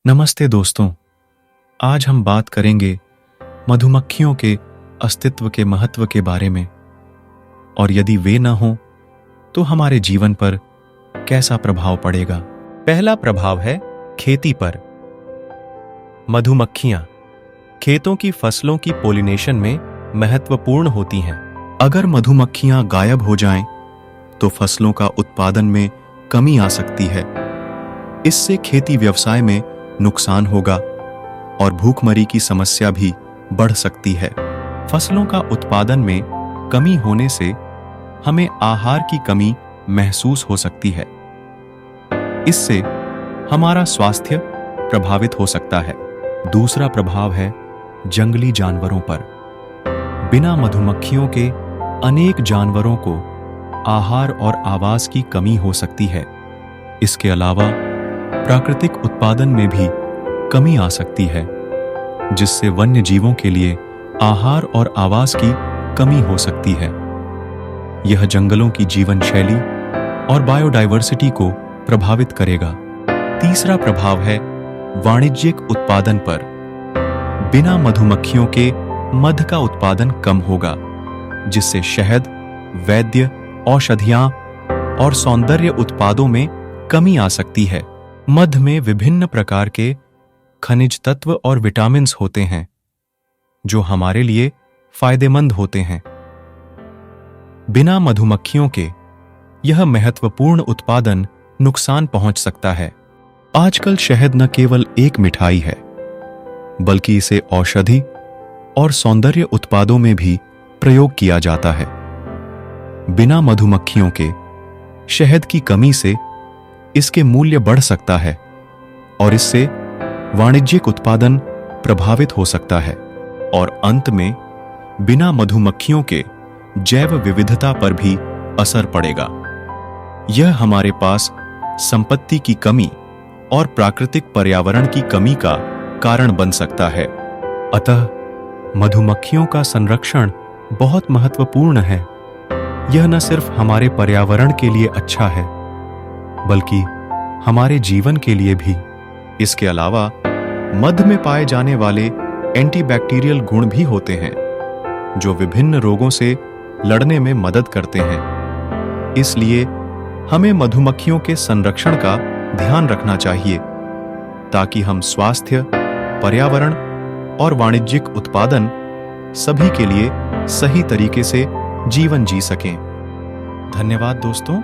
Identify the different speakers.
Speaker 1: नमस्ते दोस्तों, आज हम बात करेंगे मधुमक्खियों के अस्तित्व के महत्व के बारे में और यदि वे न हों तो हमारे जीवन पर कैसा प्रभाव पड़ेगा। पहला प्रभाव है खेती पर। मधुमक्खियां खेतों की फसलों की पोलिनेशन में महत्वपूर्ण होती हैं। अगर मधुमक्खियां गायब हो जाएं तो फसलों का उत्पादन में कमी आ सकती है। इससे खेती व्यवसाय में नुकसान होगा और भूखमरी की समस्या भी बढ़ सकती है। फसलों का उत्पादन में कमी होने से हमें आहार की कमी महसूस हो सकती है। इससे हमारा स्वास्थ्य प्रभावित हो सकता है। दूसरा प्रभाव है जंगली जानवरों पर। बिना मधुमक्खियों के अनेक जानवरों को आहार और आवास की कमी हो सकती है। इसके अलावा प्राकृतिक उत्पादन में भी कमी आ सकती है, जिससे वन्य जीवों के लिए आहार और आवास की कमी हो सकती है। यह जंगलों की जीवन शैली और बायोडायवर्सिटी को प्रभावित करेगा। तीसरा प्रभाव है वाणिज्यिक उत्पादन पर। बिना मधुमक्खियों के मध का उत्पादन कम होगा, जिससे शहद, वैद्य, औषधियां और सौंदर्य उत्पादों में कमी आ सकती है। मध में विभिन्न प्रकार के खनिज तत्व और विटामिन्स होते हैं, जो हमारे लिए फायदेमंद होते हैं। बिना मधुमक्खियों के यह महत्वपूर्ण उत्पादन नुकसान पहुंच सकता है। आजकल शहद न केवल एक मिठाई है, बल्कि इसे औषधि और सौंदर्य उत्पादों में भी प्रयोग किया जाता है। बिना मधुमक्खियों के शहद की कमी से इसके मूल्य बढ़ सकता है और इससे वाणिज्यिक उत्पादन प्रभावित हो सकता है। और अंत में बिना मधुमक्खियों के जैव विविधता पर भी असर पड़ेगा। यह हमारे पास संपत्ति की कमी और प्राकृतिक पर्यावरण की कमी का कारण बन सकता है। अतः मधुमक्खियों का संरक्षण बहुत महत्वपूर्ण है। यह न सिर्फ हमारे पर्यावरण के लिए अच्छा है, बल्कि हमारे जीवन के लिए भी। इसके अलावा मध में पाए जाने वाले एंटीबैक्टीरियल गुण भी होते हैं, जो विभिन्न रोगों से लड़ने में मदद करते हैं। इसलिए हमें मधुमक्खियों के संरक्षण का ध्यान रखना चाहिए, ताकि हम स्वास्थ्य, पर्यावरण और वाणिज्यिक उत्पादन सभी के लिए सही तरीके से जीवन जी सकें। धन्यवाद दोस्तों।